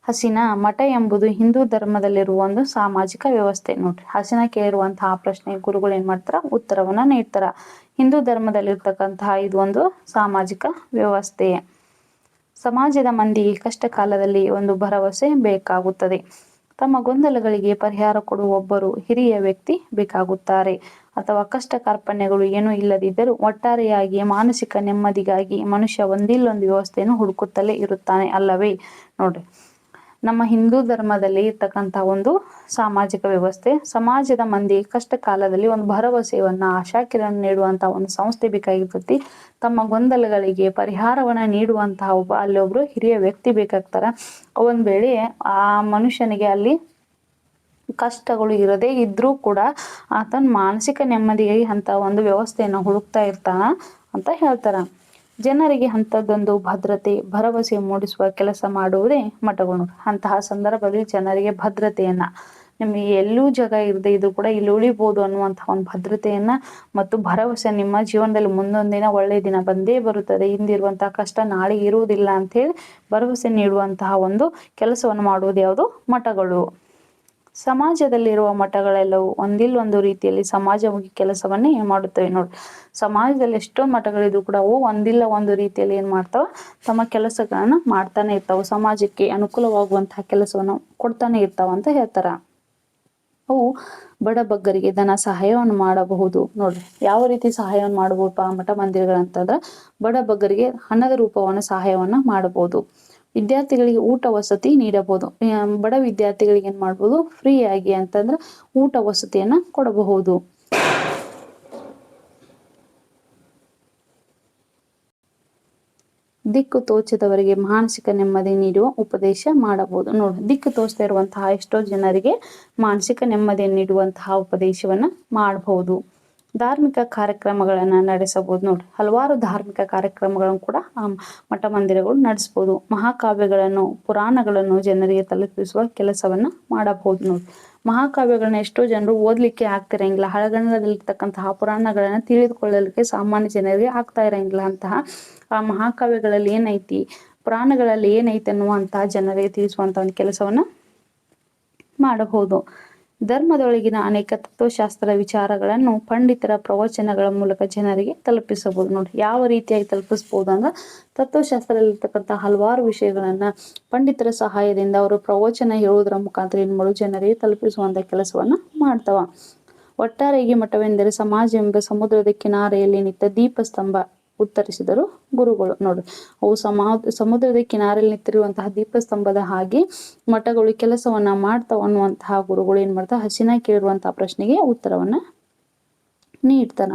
ಹಸೀನಾ, ಮಠ ಎಂಬುದು ಹಿಂದೂ ಧರ್ಮದಲ್ಲಿರುವ ಒಂದು ಸಾಮಾಜಿಕ ವ್ಯವಸ್ಥೆ. ನೋಡ್ರಿ, ಹಸೀನಾ ಕೇಳಿರುವಂತಹ ಪ್ರಶ್ನೆ ಗುರುಗಳು ಏನ್ ಮಾಡ್ತಾರ, ಉತ್ತರವನ್ನ ನೀಡ್ತಾರ. ಹಿಂದೂ ಧರ್ಮದಲ್ಲಿರ್ತಕ್ಕಂತಹ ಇದು ಒಂದು ಸಾಮಾಜಿಕ ವ್ಯವಸ್ಥೆ. ಸಮಾಜದ ಮಂದಿಗೆ ಕಷ್ಟ ಕಾಲದಲ್ಲಿ ಒಂದು ಭರವಸೆ ಬೇಕಾಗುತ್ತದೆ. ತಮ್ಮ ಗೊಂದಲಗಳಿಗೆ ಪರಿಹಾರ ಕೊಡುವ ಒಬ್ಬರು ಹಿರಿಯ ವ್ಯಕ್ತಿ ಬೇಕಾಗುತ್ತಾರೆ. ಅಥವಾ ಕಷ್ಟ ಕಾರ್ಪಣ್ಯಗಳು ಏನೂ ಇಲ್ಲದಿದ್ದರೂ ಒಟ್ಟಾರೆಯಾಗಿ ಮಾನಸಿಕ ನೆಮ್ಮದಿಗಾಗಿ ಮನುಷ್ಯ ಒಂದಿಲ್ಲೊಂದು ವ್ಯವಸ್ಥೆಯನ್ನು ಹುಡುಕುತ್ತಲೇ ಇರುತ್ತಾನೆ ಅಲ್ಲವೇ. ನೋಡ್ರಿ, ನಮ್ಮ ಹಿಂದೂ ಧರ್ಮದಲ್ಲಿ ಇರ್ತಕ್ಕಂಥ ಒಂದು ಸಾಮಾಜಿಕ ವ್ಯವಸ್ಥೆ, ಸಮಾಜದ ಮಂದಿ ಕಷ್ಟ ಕಾಲದಲ್ಲಿ ಒಂದು ಭರವಸೆಯನ್ನ, ಆಶಾಕಿರಣ ನೀಡುವಂತಹ ಒಂದು ಸಂಸ್ಥೆ ಬೇಕಾಗಿರ್ತತಿ. ತಮ್ಮ ಗೊಂದಲಗಳಿಗೆ ಪರಿಹಾರವನ್ನ ನೀಡುವಂತಹ ಅಲ್ಲೊಬ್ರು ಹಿರಿಯ ವ್ಯಕ್ತಿ ಬೇಕಾಗ್ತಾರ. ಒಂದ್ ವೇಳೆ ಆ ಮನುಷ್ಯನಿಗೆ ಅಲ್ಲಿ ಕಷ್ಟಗಳು ಇರದೇ ಇದ್ರೂ ಕೂಡ ಆತನ ಮಾನಸಿಕ ನೆಮ್ಮದಿಗಾಗಿ ಅಂತ ಒಂದು ವ್ಯವಸ್ಥೆಯನ್ನು ಹುಡುಕ್ತಾ ಇರ್ತಾನ ಅಂತ ಹೇಳ್ತಾರ. ಜನರಿಗೆ ಅಂಥದ್ದೊಂದು ಭದ್ರತೆ, ಭರವಸೆ ಮೂಡಿಸುವ ಕೆಲಸ ಮಾಡುವುದೇ ಮಠಗಳು. ಅಂತಹ ಸಂದರ್ಭದಲ್ಲಿ ಜನರಿಗೆ ಭದ್ರತೆಯನ್ನ, ನಿಮಗೆ ಎಲ್ಲೂ ಜಾಗ ಇರದೆ ಇದ್ರೂ ಕೂಡ ಇಲ್ಲಿ ಉಳಿಬಹುದು ಅನ್ನುವಂತಹ ಒಂದು ಭದ್ರತೆಯನ್ನ ಮತ್ತು ಭರವಸೆ, ನಿಮ್ಮ ಜೀವನದಲ್ಲಿ ಮುಂದೊಂದಿನ ಒಳ್ಳೆಯ ದಿನ ಬಂದೇ ಬರುತ್ತದೆ, ಇಂದಿರುವಂತಹ ಕಷ್ಟ ನಾಳೆ ಇರುವುದಿಲ್ಲ ಅಂತ ಹೇಳಿ ಭರವಸೆ ನೀಡುವಂತಹ ಒಂದು ಕೆಲಸವನ್ನು ಮಾಡುವುದು ಯಾವುದು, ಮಠಗಳು. ಸಮಾಜದಲ್ಲಿರುವ ಮಠಗಳೆಲ್ಲವೂ ಒಂದಿಲ್ಲೊಂದು ರೀತಿಯಲ್ಲಿ ಸಮಾಜಮುಖಿ ಕೆಲಸವನ್ನೇ ಮಾಡುತ್ತವೆ. ನೋಡಿ, ಸಮಾಜದಲ್ಲಿ ಎಷ್ಟೊಂದು ಮಠಗಳಿದ್ರು ಕೂಡ ಅವು ಒಂದಿಲ್ಲ ಒಂದು ರೀತಿಯಲ್ಲಿ ಏನ್ ಮಾಡ್ತಾವ, ತಮ್ಮ ಕೆಲಸಗಳನ್ನ ಮಾಡ್ತಾನೆ ಇರ್ತಾವ. ಸಮಾಜಕ್ಕೆ ಅನುಕೂಲವಾಗುವಂತಹ ಕೆಲಸವನ್ನ ಕೊಡ್ತಾನೆ ಇರ್ತಾವ ಅಂತ ಹೇಳ್ತಾರ. ಅವು ಬಡಬಗ್ಗರಿಗೆ ಧನ ಸಹಾಯವನ್ನು ಮಾಡಬಹುದು. ನೋಡ್ರಿ, ಯಾವ ರೀತಿ ಸಹಾಯವನ್ನು ಮಾಡಬಹುದಪ್ಪ ಮಠ ಮಂದಿರಗಳಂತಂದ್ರ, ಬಡಬಗ್ಗರಿಗೆ ಹಣದ ರೂಪವನ್ನು ಸಹಾಯವನ್ನ ಮಾಡಬಹುದು. ವಿದ್ಯಾರ್ಥಿಗಳಿಗೆ ಊಟ ವಸತಿ ನೀಡಬಹುದು. ಬಡ ವಿದ್ಯಾರ್ಥಿಗಳಿಗೆ ಏನ್ ಮಾಡ್ಬೋದು, ಫ್ರೀ ಆಗಿ ಅಂತಂದ್ರ ಊಟ ವಸತಿಯನ್ನ ಕೊಡಬಹುದು. ದಿಕ್ಕು ತೋಚದವರಿಗೆ ಮಾನಸಿಕ ನೆಮ್ಮದಿ ನೀಡುವ ಉಪದೇಶ ಮಾಡಬಹುದು. ನೋಡಿ, ದಿಕ್ಕು ತೋಚ್ತಾ ಇರುವಂತಹ ಎಷ್ಟೋ ಜನರಿಗೆ ಮಾನಸಿಕ ನೆಮ್ಮದಿಯನ್ನು ನೀಡುವಂತಹ ಉಪದೇಶವನ್ನ ಮಾಡಬಹುದು. ಧಾರ್ಮಿಕ ಕಾರ್ಯಕ್ರಮಗಳನ್ನ ನಡೆಸಬಹುದು. ನೋಡಿ, ಹಲವಾರು ಧಾರ್ಮಿಕ ಕಾರ್ಯಕ್ರಮಗಳನ್ನು ಕೂಡ ಮಠ ಮಂದಿರಗಳು ನಡೆಸಬಹುದು. ಮಹಾಕಾವ್ಯಗಳನ್ನು, ಪುರಾಣಗಳನ್ನು ಜನರಿಗೆ ತಲುಪಿಸುವ ಕೆಲಸವನ್ನ ಮಾಡಬಹುದು. ನೋಡಿ, ಮಹಾಕಾವ್ಯಗಳನ್ನ ಎಷ್ಟೋ ಜನರು ಓದ್ಲಿಕ್ಕೆ ಆಗ್ತಿರಂಗಿಲ್ಲ, ಹಳಗನ್ನಡದಲ್ಲಿರ್ತಕ್ಕಂತಹ ಪುರಾಣಗಳನ್ನ ತಿಳಿದುಕೊಳ್ಳಲಿಕ್ಕೆ ಸಾಮಾನ್ಯ ಜನರಿಗೆ ಆಗ್ತಾ ಇರಂಗಿಲ್ಲ. ಅಂತಹ ಆ ಮಹಾಕಾವ್ಯಗಳಲ್ಲಿ ಏನೈತಿ, ಪುರಾಣಗಳಲ್ಲಿ ಏನೈತಿ ಅನ್ನುವಂತಹ ಜನರಿಗೆ ತಿಳಿಸುವಂತ ಒಂದು ಕೆಲಸವನ್ನ ಮಾಡಬಹುದು. ಧರ್ಮದೊಳಗಿನ ಅನೇಕ ತತ್ವಶಾಸ್ತ್ರ ವಿಚಾರಗಳನ್ನು ಪಂಡಿತರ ಪ್ರವಚನಗಳ ಮೂಲಕ ಜನರಿಗೆ ತಲುಪಿಸಬಹುದು. ನೋಡಿ, ಯಾವ ರೀತಿಯಾಗಿ ತಲುಪಿಸಬಹುದು ಅಂದ್ರೆ, ತತ್ವಶಾಸ್ತ್ರದಲ್ಲಿರ್ತಕ್ಕಂಥ ಹಲವಾರು ವಿಷಯಗಳನ್ನ ಪಂಡಿತರ ಸಹಾಯದಿಂದ ಅವರು ಪ್ರವಚನ ಹೇಳುವುದರ ಮುಖಾಂತರ ಏನ್ ಮಾಡು, ಜನರಿಗೆ ತಲುಪಿಸುವಂತ ಕೆಲಸವನ್ನ ಮಾಡ್ತಾವ. ಒಟ್ಟಾರೆಯಾಗಿ ಮಠವೆಂದರೆ ಸಮಾಜ ಎಂಬ ಸಮುದ್ರದ ಕಿನಾರೆಯಲ್ಲಿ ನಿಂತ ದೀಪಸ್ತಂಭ, ಉತ್ತರಿಸಿದರು ಗುರುಗಳು. ನೋಡ್ರಿ, ಅವು ಸಮುದ್ರದ ಕಿನಾರೆಯಲ್ಲಿ ನಿಂತಿರುವಂತಹ ದೀಪಸ್ತಂಭದ ಹಾಗೆ ಮಠಗಳು ಕೆಲಸವನ್ನ ಮಾಡ್ತಾವ ಅನ್ನುವಂತಹ ಗುರುಗಳು ಏನ್ ಮಾಡ್ತಾವ, ಹಸೀನಾ ಕೇಳಿರುವಂತಹ ಪ್ರಶ್ನೆಗೆ ಉತ್ತರವನ್ನ ನೀಡ್ತಾನ.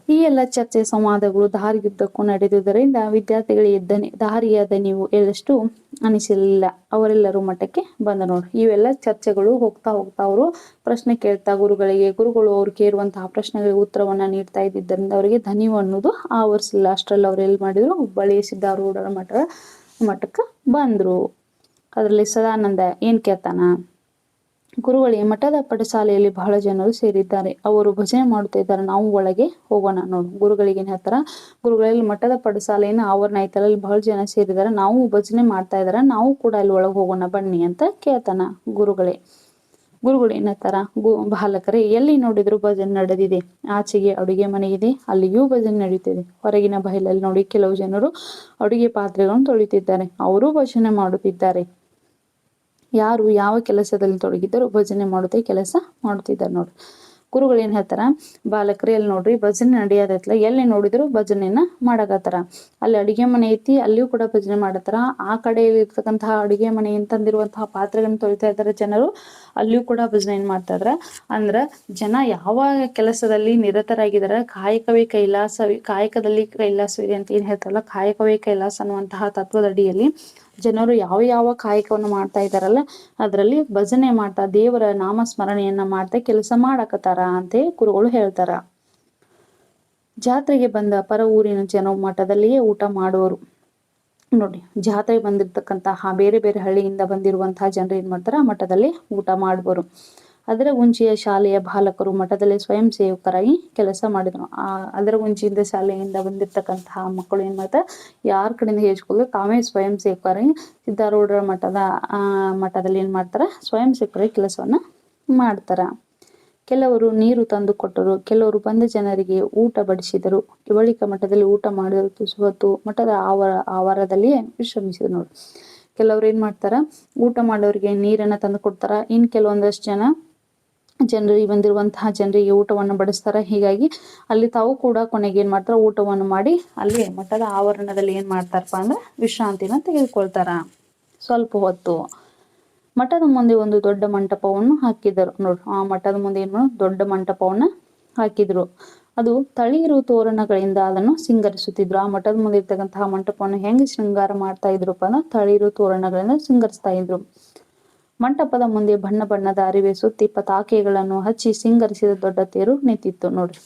ಈ ಎಲ್ಲ ಚರ್ಚೆ ಸಂವಾದಗಳು ದಾರಿಯುದ್ದಕ್ಕೂ ನಡೆದುದರಿಂದ ವಿದ್ಯಾರ್ಥಿಗಳಿಗೆ ದಾರಿಯಾದ ನೀವು ಎಳ್ಳಷ್ಟು ಅನಿಸಲಿಲ್ಲ. ಅವರೆಲ್ಲರೂ ಮಠಕ್ಕೆ ಬಂದ. ನೋಡ್ರಿ, ಇವೆಲ್ಲ ಚರ್ಚೆಗಳು ಹೋಗ್ತಾ ಹೋಗ್ತಾ ಅವರು ಪ್ರಶ್ನೆ ಕೇಳ್ತಾ ಗುರುಗಳು ಅವ್ರು ಕೇಳುವಂತಹ ಪ್ರಶ್ನೆಗಳಿಗೆ ಉತ್ತರವನ್ನ ನೀಡ್ತಾ ಇದ್ದಿದ್ದರಿಂದ ಅವರಿಗೆ ದಣಿವು ಅನ್ನೋದು ಆವರಿಸಲಿಲ್ಲ. ಅಷ್ಟರಲ್ಲಿ ಅವ್ರು ಎಲ್ಲಿ ಮಾಡಿದ್ರು, ಹುಬ್ಬಳ್ಳಿಯ ಸಿದ್ಧಾರೂಢರ ಮಠಕ್ಕೆ ಬಂದ್ರು. ಅದರಲ್ಲಿ ಸದಾನಂದ ಏನ್ ಕೇಳ್ತಾನ, ಗುರುಗಳೇ, ಮಠದ ಪಠಶಾಲೆಯಲ್ಲಿ ಬಹಳ ಜನರು ಸೇರಿದ್ದಾರೆ, ಅವರು ಭಜನೆ ಮಾಡುತ್ತಾ ಇದ್ದಾರೆ, ನಾವು ಒಳಗೆ ಹೋಗೋಣ. ನೋಡು, ಗುರುಗಳಿಗೆ ಏನ್ ಹೇಳ್ತಾರ, ಗುರುಗಳಲ್ಲಿ ಮಠದ ಪಠಶಾಲೆಯನ್ನು ಆವರಣ ಐತಲ್ಲ, ಅಲ್ಲಿ ಬಹಳ ಜನ ಸೇರಿದ್ದಾರೆ, ನಾವು ಭಜನೆ ಮಾಡ್ತಾ ಇದಾರೆ, ನಾವು ಕೂಡ ಅಲ್ಲಿ ಒಳಗೆ ಹೋಗೋಣ ಬನ್ನಿ ಅಂತ ಕೇಳ್ತಾನ ಗುರುಗಳು ಏನ್ ಹೇಳ್ತಾರ, ಬಾಲಕರೇ, ಎಲ್ಲಿ ನೋಡಿದ್ರು ಭಜನೆ ನಡೆದಿದೆ. ಆಚೆಗೆ ಅಡುಗೆ ಮನೆ ಇದೆ, ಅಲ್ಲಿಯೂ ಭಜನೆ ನಡೆಯುತ್ತಿದೆ. ಹೊರಗಿನ ಬಯಲಲ್ಲಿ ನೋಡಿ ಕೆಲವು ಜನರು ಅಡುಗೆ ಪಾತ್ರೆಗಳನ್ನು ತೊಳಿತಿದ್ದಾರೆ, ಅವರೂ ಭಜನೆ ಮಾಡುತ್ತಿದ್ದಾರೆ. ಯಾರು ಯಾವ ಕೆಲಸದಲ್ಲಿ ತೊಡಗಿದ್ದರೂ ಭಜನೆ ಮಾಡುತ್ತೆ ಕೆಲಸ ಮಾಡುತ್ತಿದ್ದಾರೆ. ನೋಡ್ರಿ, ಗುರುಗಳು ಏನ್ ಹೇಳ್ತಾರ, ಬಾಲಕರು ಎಲ್ಲಿ ನೋಡ್ರಿ ಭಜನೆ ನಡೆಯೋದೈತ್ಲ, ಎಲ್ಲಿ ನೋಡಿದ್ರು ಭಜನೆಯನ್ನ ಮಾಡಕತ್ತಾರ. ಅಲ್ಲಿ ಅಡಿಗೆ ಮನೆ ಐತಿ, ಅಲ್ಲಿಯೂ ಕೂಡ ಭಜನೆ ಮಾಡತ್ತಾರ. ಆ ಕಡೆಯಲ್ಲಿ ಇರ್ತಕ್ಕಂತಹ ಅಡಿಗೆ ಮನೆ ತಂದಿರುವಂತಹ ಪಾತ್ರೆಗಳನ್ನ ತೊಳಿತಾ ಇದ್ದಾರೆ ಜನರು, ಅಲ್ಲಿಯೂ ಕೂಡ ಭಜನೆ ಮಾಡ್ತಾ ಇದ್ರ. ಅಂದ್ರ ಜನ ಯಾವ ಕೆಲಸದಲ್ಲಿ ನಿರತರಾಗಿದಾರ, ಕಾಯಕವೇ ಕೈಲಾಸವೇ, ಕಾಯಕದಲ್ಲಿ ಕೈಲಾಸವಿದೆ ಅಂತ ಏನ್ ಹೇಳ್ತಾರಲ್ಲ, ಕಾಯಕವೇ ಕೈಲಾಸ ಅನ್ನುವಂತಹ ತತ್ವದಡಿಯಲ್ಲಿ ಜನರು ಯಾವ ಯಾವ ಕಾಯಕವನ್ನು ಮಾಡ್ತಾ ಇದ್ದಾರಲ್ಲ ಅದರಲ್ಲಿ ಭಜನೆ ಮಾಡ್ತಾ ದೇವರ ನಾಮಸ್ಮರಣೆಯನ್ನ ಮಾಡ್ತಾ ಕೆಲಸ ಮಾಡಕತ್ತಾರ ಅಂತ ಗುರುಗಳು ಹೇಳ್ತಾರ. ಜಾತ್ರೆಗೆ ಬಂದ ಪರ ಊರಿನ ಜನ ಮಠದಲ್ಲಿಯೇ ಊಟ ಮಾಡುವರು. ನೋಡಿ, ಜಾತ್ರೆಗೆ ಬಂದಿರತಕ್ಕಂತಹ ಬೇರೆ ಬೇರೆ ಹಳ್ಳಿಯಿಂದ ಬಂದಿರುವಂತಹ ಜನರು ಏನ್ ಮಾಡ್ತಾರ, ಮಠದಲ್ಲಿ ಊಟ ಮಾಡುವರು. ಅದರ ಗುಂಚಿಯ ಶಾಲೆಯ ಬಾಲಕರು ಮಠದಲ್ಲಿ ಸ್ವಯಂ ಸೇವಕರಾಗಿ ಕೆಲಸ ಮಾಡಿದ್ರು. ಅದರ ಗುಂಚಿಯಿಂದ ಶಾಲೆಯಿಂದ ಬಂದಿರತಕ್ಕಂತಹ ಮಕ್ಕಳು ಏನ್ ಮಾಡ್ತಾರೆ, ಯಾರ ಕಡೆಯಿಂದ ಹೇಳ್ಸ್ಕೊಳ್ಳೋದು, ತಾವೇ ಸ್ವಯಂ ಸೇವಕರಾಗಿ ಸಿದ್ಧಾರೂಢರ ಮಠದಲ್ಲಿ ಏನ್ ಮಾಡ್ತಾರ, ಸ್ವಯಂ ಸೇವಕರಾಗಿ ಕೆಲಸವನ್ನ ಮಾಡ್ತಾರ. ಕೆಲವರು ನೀರು ತಂದು ಕೊಟ್ಟರು, ಕೆಲವರು ಬಂದ ಜನರಿಗೆ ಊಟ ಬಡಿಸಿದರು. ಬಳಿಕ ಮಠದಲ್ಲಿ ಊಟ ಮಾಡಿದರು. ತುಸು ಹೊತ್ತು ಮಠದ ಆವಾರದಲ್ಲಿಯೇ ವಿಶ್ರಮಿಸಿದರು. ನೋಡಿ, ಕೆಲವ್ರು ಏನ್ ಮಾಡ್ತಾರ, ಊಟ ಮಾಡೋರಿಗೆ ನೀರನ್ನ ತಂದು ಕೊಡ್ತಾರ. ಇನ್ ಕೆಲವೊಂದಷ್ಟು ಜನರಿಗೆ ಬಂದಿರುವಂತಹ ಜನರಿಗೆ ಊಟವನ್ನು ಬಡಿಸ್ತಾರ. ಹೀಗಾಗಿ ಅಲ್ಲಿ ತಾವು ಕೂಡ ಕೊನೆಗೆ ಏನ್ ಮಾಡ್ತಾರ, ಊಟವನ್ನು ಮಾಡಿ ಅಲ್ಲಿ ಮಠದ ಆವರಣದಲ್ಲಿ ಏನ್ ಮಾಡ್ತಾರಪ್ಪ ಅಂದ್ರೆ ವಿಶ್ರಾಂತಿನ ತೆಗೆದುಕೊಳ್ತಾರ. ಸ್ವಲ್ಪ ಹೊತ್ತು ಮಠದ ಮುಂದೆ ಒಂದು ದೊಡ್ಡ ಮಂಟಪವನ್ನು ಹಾಕಿದರು. ನೋಡ್ರಿ, ಆ ಮಠದ ಮುಂದೆ ಏನು ದೊಡ್ಡ ಮಂಟಪವನ್ನ ಹಾಕಿದ್ರು. ಅದು ತಳಿರು ತೋರಣಗಳಿಂದ ಅದನ್ನು ಸಿಂಗರಿಸುತ್ತಿದ್ರು. ಆ ಮಠದ ಮುಂದೆ ಇರ್ತಕ್ಕಂತಹ ಮಂಟಪವನ್ನು ಹೆಂಗ್ ಶೃಂಗಾರ ಮಾಡ್ತಾ ಇದ್ರಪ್ಪ ಅಂದ್ರೆ ತಳಿರು ತೋರಣಗಳಿಂದ ಸಿಂಗರಿಸ್ತಾ ಇದ್ರು. ಮಂಟಪದ ಮುಂದೆ ಬಣ್ಣ ಬಣ್ಣದ ಅರಿವೆ ಸುತ್ತಿ ಪತಾಕೆಗಳನ್ನು ಹಚ್ಚಿ ಸಿಂಗರಿಸಿದ ದೊಡ್ಡ ತೇರು ನಿಂತಿತ್ತು. ನೋಡ್ರಿ,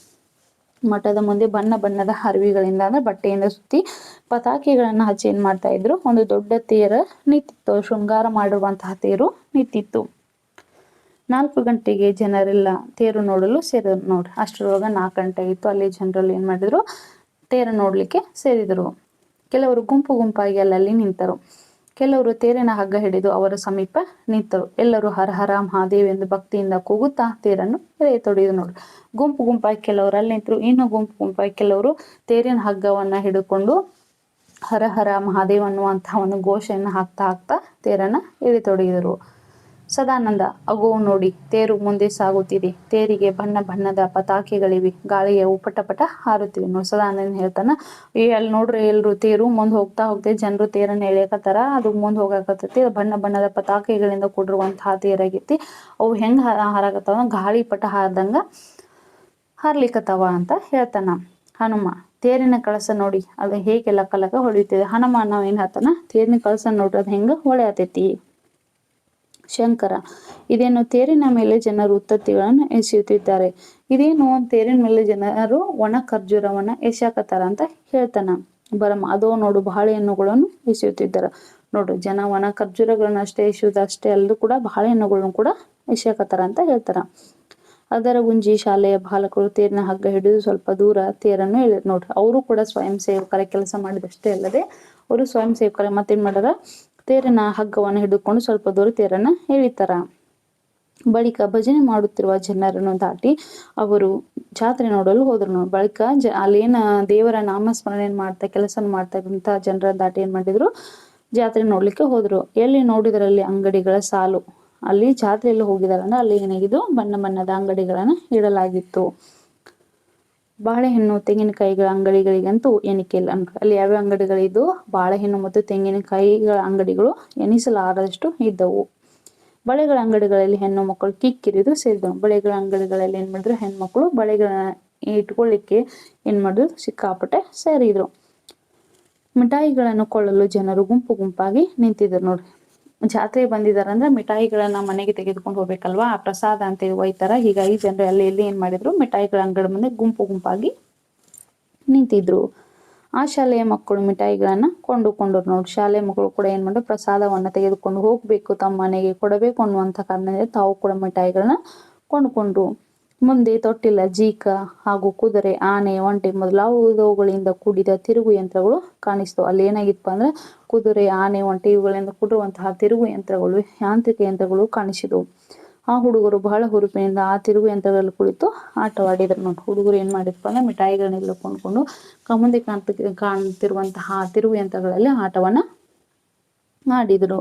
ಮಠದ ಮುಂದೆ ಬಣ್ಣ ಬಣ್ಣದ ಅರಿವಿಗಳಿಂದ ಅಂದ್ರೆ ಬಟ್ಟೆಯಿಂದ ಸುತ್ತಿ ಪತಾಕೆಗಳನ್ನ ಹಚ್ಚಿ ಏನ್ ಮಾಡ್ತಾ ಇದ್ರು, ಒಂದು ದೊಡ್ಡ ತೇರ ನಿಂತಿತ್ತು. ಶೃಂಗಾರ ಮಾಡಿರುವಂತಹ ತೇರು ನಿಂತಿತ್ತು. 4 ಗಂಟೆಗೆ ಜನರೆಲ್ಲ ತೇರು ನೋಡಲು ಸೇರಿದ್ರು. ನೋಡ್ರಿ, ಅಷ್ಟರೊಳಗ 4 ಗಂಟೆ ಇತ್ತು. ಅಲ್ಲಿ ಜನರಲ್ಲಿ ಏನ್ ಮಾಡಿದ್ರು, ತೇರ ನೋಡ್ಲಿಕ್ಕೆ ಸೇರಿದರು. ಕೆಲವರು ಗುಂಪು ಗುಂಪಾಗಿ ಅಲ್ಲಲ್ಲಿ ನಿಂತರು. ಕೆಲವರು ತೇರಿನ ಹಗ್ಗ ಹಿಡಿದು ಅವರ ಸಮೀಪ ನಿಂತರು. ಎಲ್ಲರೂ ಹರ ಹರ ಮಹಾದೇವ್ ಎಂದು ಭಕ್ತಿಯಿಂದ ಕೂಗುತ್ತಾ ತೇರನ್ನು ಎಳೆಯತೊಡಗಿದರು. ನೋಡ್ರಿ, ಗುಂಪು ಗುಂಪಾಗಿ ಕೆಲವರು ಅಲ್ಲಿ ನಿಂತರು, ಇನ್ನು ಗುಂಪು ಗುಂಪಾಗಿ ಕೆಲವರು ತೇರಿನ ಹಗ್ಗವನ್ನ ಹಿಡ್ಕೊಂಡು ಹರ ಹರ ಮಹಾದೇವ್ ಅನ್ನುವಂತಹ ಒಂದು ಘೋಷೆಯನ್ನು ಹಾಕ್ತಾ ತೇರನ್ನ ಎಳೆಯತೊಡಗಿದರು. ಸದಾನಂದ, ಅಗೋ ನೋಡಿ, ತೇರು ಮುಂದೆ ಸಾಗುತ್ತಿದೆ. ತೇರಿಗೆ ಬಣ್ಣ ಬಣ್ಣದ ಪತಾಕೆಗಳಿವೆ, ಗಾಳಿಯ ಉಪಟಪಟ ಹಾರುತ್ತಿವೆ. ನೋಡಿ, ಸದಾನಂದ ಹೇಳ್ತಾನ, ಅಲ್ಲಿ ನೋಡ್ರಿ ಎಲ್ರು ತೇರು ಮುಂದೆ ಹೋಗ್ತಾ ಜನರು ತೇರನ್ನ ಎಳೆಯಕತ್ತಾರ. ಅದು ಮುಂದೆ ಹೋಗಾಕತ್ತೈತಿ. ಬಣ್ಣ ಬಣ್ಣದ ಪತಾಕೆಗಳಿಂದ ಕೂಡಿರುವಂತಹ ತೇರಾಗೈತಿ. ಅವು ಹೆಂಗ್ ಹಾರಾಕತ್ತಾವ, ಗಾಳಿ ಪಟ ಹಾರ್ದಂಗ ಹಾರ್ಲಿಕ್ಕತ್ತಾವ ಅಂತ ಹೇಳ್ತಾನ. ಹನುಮ, ತೇರಿನ ಕಳಸ ನೋಡಿ, ಅದು ಹೇಗೆ ಲಕ್ಕ ಲಕ್ಕ ಹೊಳೆಯುತ್ತಿದೆ. ಹನುಮ ನಾವ್ ಏನ್ ಹೇಳ್ತಾನ, ತೇರಿನ ಕಳಸ ನೋಡ್ರಿ ಅದು ಹೆಂಗ ಹೊಳೆಯತೈತಿ. ಶಂಕರ, ಇದೇನು ತೇರಿನ ಮೇಲೆ ಜನರು ಉತ್ತತ್ತಿಗಳನ್ನು ಎಸೆಯುತ್ತಿದ್ದಾರೆ. ಇದೇನು ತೇರಿನ ಮೇಲೆ ಜನರು ಒಣ ಖರ್ಜೂರವನ್ನ ಎಸೆಯಕತ್ತಾರ ಅಂತ ಹೇಳ್ತಾನ. ಬರಮ, ಅದೋ ನೋಡು ಬಾಳೆಹಣ್ಣುಗಳನ್ನು ಎಸೆಯುತ್ತಿದ್ದಾರ. ನೋಡ್ರಿ, ಜನ ಒಣ ಖರ್ಜೂರಗಳನ್ನ ಅಷ್ಟೇ ಎಸೆಯುವುದು ಅಷ್ಟೇ ಅಲ್ಲದು ಕೂಡ ಬಾಳೆಹಣ್ಣುಗಳನ್ನು ಕೂಡ ಎಸೆಯಕತ್ತಾರ ಅಂತ ಹೇಳ್ತಾರ. ಅದರ ಗುಂಜಿ ಶಾಲೆಯ ಬಾಲಕರು ತೇರಿನ ಹಗ್ಗ ಹಿಡಿದು ಸ್ವಲ್ಪ ದೂರ ತೇರನ್ನು ಎಳೆದ್ರು. ನೋಡ್ರಿ, ಅವರು ಕೂಡ ಸ್ವಯಂ ಸೇವಕರ ಕೆಲಸ ಮಾಡಿದಷ್ಟೇ ಅಲ್ಲದೆ ಅವರು ಸ್ವಯಂ ಸೇವಕರ ಮತ್ತೇನ್ ಮಾಡಾರ, ತೇರಿನ ಹಗ್ಗವನ್ನು ಹಿಡಿದುಕೊಂಡು ಸ್ವಲ್ಪ ದೂರ ತೇರನ್ನ ಎಳಿತಾರ. ಬಳಿಕ ಭಜನೆ ಮಾಡುತ್ತಿರುವ ಜನರನ್ನು ದಾಟಿ ಅವರು ಜಾತ್ರೆ ನೋಡಲು ಹೋದ್ರು. ಬಳಿಕ ಅಲ್ಲೇನ ದೇವರ ನಾಮಸ್ಮರಣೆ ಮಾಡ್ತಾ ಕೆಲಸ ಮಾಡ್ತಾ ಇದ್ದಂತ ಜನರ ದಾಟಿ ಏನ್ ಮಾಡಿದ್ರು, ಜಾತ್ರೆ ನೋಡ್ಲಿಕ್ಕೆ ಹೋದ್ರು. ಎಲ್ಲಿ ನೋಡಿದ್ರಲ್ಲಿ ಅಂಗಡಿಗಳ ಸಾಲು. ಅಲ್ಲಿ ಜಾತ್ರೆಯಲ್ಲಿ ಹೋಗಿದಾರಂದ್ರೆ ಅಲ್ಲಿ ಏನಾಗಿದ್ದು, ಬಣ್ಣ ಬಣ್ಣದ ಅಂಗಡಿಗಳನ್ನ ಇಡಲಾಗಿತ್ತು. ಬಾಳೆಹಣ್ಣು ತೆಂಗಿನಕಾಯಿಗಳ ಅಂಗಡಿಗಳಿಗಂತೂ ಎಣಿಕೆ ಇಲ್ಲ. ಅಲ್ಲಿ ಯಾವ್ಯಾವ ಅಂಗಡಿಗಳಿದ್ದು, ಬಾಳೆಹಣ್ಣು ಮತ್ತು ತೆಂಗಿನಕಾಯಿಗಳ ಅಂಗಡಿಗಳು ಎಣಿಸಲಾರದಷ್ಟು ಇದ್ದವು. ಬಳೆಗಳ ಅಂಗಡಿಗಳಲ್ಲಿ ಹೆಣ್ಣು ಮಕ್ಕಳು ಕಿಕ್ಕಿರಿದು ಸೇರಿದವು. ಬಳೆಗಳ ಅಂಗಡಿಗಳಲ್ಲಿ ಏನ್ ಮಾಡಿದ್ರು, ಹೆಣ್ಮಕ್ಳು ಬಳೆಗಳನ್ನ ಇಟ್ಕೊಳ್ಳಿಕ್ಕೆ ಏನ್ ಮಾಡಿದ್ರು, ಸಿಕ್ಕಾಪಟ್ಟೆ ಸೇರಿದ್ರು. ಮಿಠಾಯಿಗಳನ್ನು ಕೊಳ್ಳಲು ಜನರು ಗುಂಪು ಗುಂಪಾಗಿ ನಿಂತಿದ್ರು. ನೋಡ್ರಿ, ಜಾತ್ರೆ ಬಂದಿದಾರ ಅಂದ್ರೆ ಮಿಠಾಯಿಗಳನ್ನ ಮನೆಗೆ ತೆಗೆದುಕೊಂಡು ಹೋಗ್ಬೇಕಲ್ವಾ, ಆ ಪ್ರಸಾದ ಅಂತ ಒಯ್ತಾರ. ಹೀಗಾಗಿ ಜನರು ಅಲ್ಲಿ ಎಲ್ಲಿ ಏನ್ ಮಾಡಿದ್ರು, ಮಿಠಾಯಿಗಳ ಅಂಗಡಿ ಮುಂದೆ ಗುಂಪು ಗುಂಪಾಗಿ ನಿಂತಿದ್ರು. ಆ ಶಾಲೆಯ ಮಕ್ಕಳು ಮಿಠಾಯಿಗಳನ್ನ ಕೊಂಡುಕೊಂಡರು. ನೋಡಿ, ಶಾಲೆಯ ಮಕ್ಕಳು ಕೂಡ ಏನ್ ಮಾಡಿದ್ರು, ಪ್ರಸಾದವನ್ನ ತೆಗೆದುಕೊಂಡು ಹೋಗ್ಬೇಕು, ತಮ್ಮ ಮನೆಗೆ ಕೊಡಬೇಕು ಅನ್ನುವಂಥ ಕಾರಣದಿಂದ ತಾವು ಕೂಡ ಮಿಠಾಯಿಗಳನ್ನ ಕೊಂಡುಕೊಂಡ್ರು. ಮುಂದೆ ತೊಟ್ಟಿಲ, ಜೀಕ ಹಾಗೂ ಕುದುರೆ, ಆನೆ, ಒಂಟೆ ಮೊದಲಾದವುಗಳಿಂದ ಕೂಡಿದ ತಿರುಗು ಯಂತ್ರಗಳು ಕಾಣಿಸ್ತವು. ಅಲ್ಲಿ ಏನಾಗಿತ್ತಪ್ಪ ಅಂದ್ರೆ ಕುದುರೆ, ಆನೆ, ಒಂಟೆ ಇವುಗಳಿಂದ ಕೂಡಿರುವಂತಹ ತಿರುಗು ಯಂತ್ರಗಳು, ಯಾಂತ್ರಿಕ ಯಂತ್ರಗಳು ಕಾಣಿಸಿದವು. ಆ ಹುಡುಗರು ಬಹಳ ಹುರುಪಿನಿಂದ ಆ ತಿರುಗು ಯಂತ್ರಗಳಲ್ಲಿ ಕುಳಿತು ಆಟವಾಡಿದ್ರು. ನೋಡಿ, ಹುಡುಗರು ಏನ್ ಮಾಡಿದ್ರಪ್ಪ ಅಂದ್ರೆ ಮಿಠಾಯಿಗಳನ್ನೆಲ್ಲ ಕೊಂಡ್ಕೊಂಡು ಮುಂದೆ ಕಾಣ್ತಿರುವಂತಹ ತಿರುಗು ಯಂತ್ರಗಳಲ್ಲಿ ಆಟವನ್ನ ಆಡಿದ್ರು.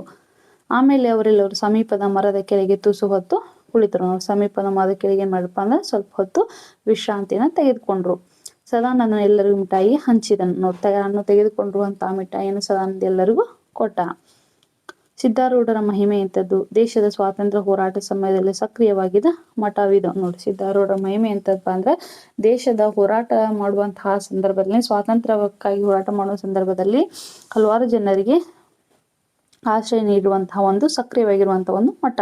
ಆಮೇಲೆ ಅವರೆಲ್ಲರೂ ಸಮೀಪದ ಮರದ ಕೆಳಗೆ ತುಸು ಹೊತ್ತು ಕುಳಿತರು. ಸಮೀಪದ ಮಾದಕೆರೆಗೆ ಏನ್ ಮಾಡ್ರಪ್ಪ ಅಂದ್ರೆ ಸ್ವಲ್ಪ ಹೊತ್ತು ವಿಶ್ರಾಂತಿನ ತೆಗೆದುಕೊಂಡ್ರು. ಸದಾನಂದ ಎಲ್ಲರಿಗೂ ಮಿಠಾಯಿ ಹಂಚಿದನು. ನೋಡ್ತಾ ತೆಗೆದುಕೊಂಡ್ರು ಅಂತ ಮಿಠಾಯಿಯನ್ನು ಸದಾನಂದ ಎಲ್ಲರಿಗೂ ಕೊಟ್ಟ. ಸಿದ್ಧಾರೂಢರ ಮಹಿಮೆ ಎಂಥದ್ದು? ದೇಶದ ಸ್ವಾತಂತ್ರ್ಯ ಹೋರಾಟ ಸಮಯದಲ್ಲಿ ಸಕ್ರಿಯವಾಗಿದ್ದ ಮಠವಿದು. ನೋಡಿ, ಸಿದ್ಧಾರೂಢರ ಮಹಿಮೆ ಎಂತಪ್ಪ ಅಂದ್ರೆ ದೇಶದ ಹೋರಾಟ ಮಾಡುವಂತಹ ಸಂದರ್ಭದಲ್ಲಿ, ಸ್ವಾತಂತ್ರ್ಯಕ್ಕಾಗಿ ಹೋರಾಟ ಮಾಡುವ ಸಂದರ್ಭದಲ್ಲಿ ಹಲವಾರು ಜನರಿಗೆ ಆಶ್ರಯ ನೀಡುವಂತಹ ಒಂದು ಸಕ್ರಿಯವಾಗಿರುವಂತಹ ಒಂದು ಮಠ.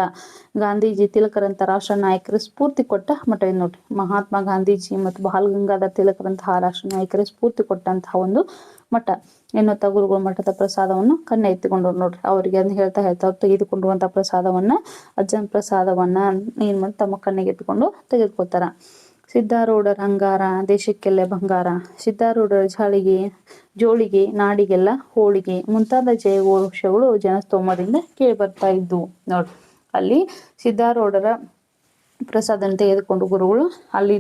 ಗಾಂಧೀಜಿ ತಿಲಕರಂತ ರಾಷ್ಟ್ರ ನಾಯಕರು ಸ್ಫೂರ್ತಿ ಕೊಟ್ಟ ಮಠ ಇದು. ನೋಡ್ರಿ, ಮಹಾತ್ಮ ಗಾಂಧೀಜಿ ಮತ್ತು ಬಾಲ್ ಗಂಗಾಧರ್ ತಿಲಕರಂತಹ ರಾಷ್ಟ್ರ ನಾಯಕರು ಸ್ಫೂರ್ತಿ ಕೊಟ್ಟಂತಹ ಒಂದು ಮಠ. ಎನ್ನುತ್ತಾ ಗುರುಗಳು ಮಠದ ಪ್ರಸಾದವನ್ನು ಕಣ್ಣೆ ಎತ್ತಿಕೊಂಡರು. ನೋಡ್ರಿ, ಅವರಿಗೆ ಅದನ್ನ ಹೇಳ್ತಾ ಅವ್ರು ತೆಗೆದುಕೊಂಡುವಂತಹ ಪ್ರಸಾದವನ್ನ, ಅಜ್ಜನ ಪ್ರಸಾದವನ್ನ ಏನ್ ಮಾಡಿ ತಮ್ಮ ಕಣ್ಣಿಗೆ ಎತ್ತಿಕೊಂಡು ತೆಗೆದುಕೊತಾರ. ಸಿದ್ಧಾರೂಢರ ಅಂಗಾರ ದೇಶಕ್ಕೆಲ್ಲ ಬಂಗಾರ, ಸಿದ್ಧಾರೂಢರ ಜೋಳಿಗೆ ನಾಡಿಗೆಲ್ಲ ಹೋಳಿಗೆ ಮುಂತಾದ ಜಯಘೋಷಗಳು ಜನಸ್ತೋಮದಿಂದ ಕೇಳಿ ಬರ್ತಾ ಇದ್ವು. ನೋಡ್ರಿ, ಅಲ್ಲಿ ಸಿದ್ಧಾರೂಢರ ಪ್ರಸಾದನ ತೆಗೆದುಕೊಂಡು ಗುರುಗಳು ಅಲ್ಲಿ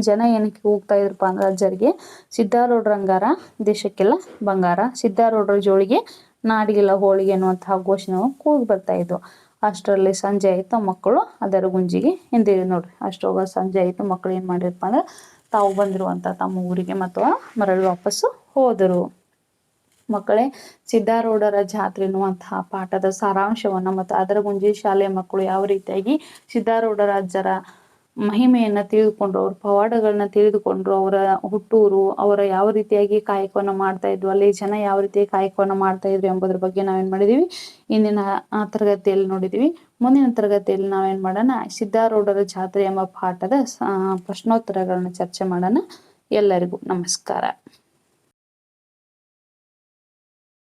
ಜನ ಏನಕ್ಕೆ ಹೋಗ್ತಾ ಇದ್ರಪ್ಪ ಅಂದ್ರೆ ಅಜ್ಜರಿಗೆ ಸಿದ್ಧಾರೂಢರ ಅಂಗಾರ ದೇಶಕ್ಕೆಲ್ಲ ಬಂಗಾರ, ಸಿದ್ಧಾರೂಢರ ಜೋಳಿಗೆ ನಾಡಿಗೆಲ್ಲ ಹೋಳಿಗೆ ಅನ್ನುವಂತಹ ಘೋಷಣೆ ಕೂಗಿ ಬರ್ತಾ ಇದ್ವು. ಅಷ್ಟರಲ್ಲಿ ಸಂಜೆ ಆಯ್ತು, ಮಕ್ಕಳು ಅದರ ಗುಂಜಿಗೆ ಹಿಂದಿರುಗಿ. ನೋಡ್ರಿ, ಅಷ್ಟೊಗ ಸಂಜೆ ಆಯ್ತು, ಮಕ್ಕಳು ಏನ್ ಮಾಡಿರಪ್ಪ ಅಂದ್ರೆ ತಾವು ಬಂದಿರುವಂತ ತಮ್ಮ ಊರಿಗೆ ಮತ್ತು ಮರಳಿ ವಾಪಸ್ಸು ಹೋದರು. ಮಕ್ಕಳೇ, ಸಿದ್ಧಾರೂಢರ ಜಾತ್ರೆ ಎನ್ನುವಂತಹ ಪಾಠದ ಸಾರಾಂಶವನ್ನ ಮತ್ತು ಅದರ ಗುಂಜಿ ಶಾಲೆಯ ಮಕ್ಕಳು ಯಾವ ರೀತಿಯಾಗಿ ಸಿದ್ಧಾರೂಢರ ಅಜ್ಜರ ಮಹಿಮೆಯನ್ನ ತಿಳಿದುಕೊಂಡ್ರು, ಅವ್ರ ಪವಾಡಗಳನ್ನ ತಿಳಿದುಕೊಂಡ್ರು, ಅವರ ಹುಟ್ಟೂರು, ಅವರ ಯಾವ ರೀತಿಯಾಗಿ ಕಾಯಕವನ್ನ ಮಾಡ್ತಾ ಇದ್ವು, ಅಲ್ಲಿ ಜನ ಯಾವ ರೀತಿಯಾಗಿ ಕಾಯಕವನ್ನ ಮಾಡ್ತಾ ಇದ್ರು ಎಂಬುದ್ರ ಬಗ್ಗೆ ನಾವೇನ್ ಮಾಡಿದೀವಿ ಇಂದಿನ ತರಗತಿಯಲ್ಲಿ ನೋಡಿದೀವಿ. ಮುಂದಿನ ತರಗತಿಯಲ್ಲಿ ನಾವೇನ್ ಮಾಡೋಣ, ಸಿದ್ಧಾರೂಢರ ಜಾತ್ರೆ ಎಂಬ ಪಾಠದ ಪ್ರಶ್ನೋತ್ತರಗಳನ್ನ ಚರ್ಚೆ ಮಾಡೋಣ. ಎಲ್ಲರಿಗೂ ನಮಸ್ಕಾರ.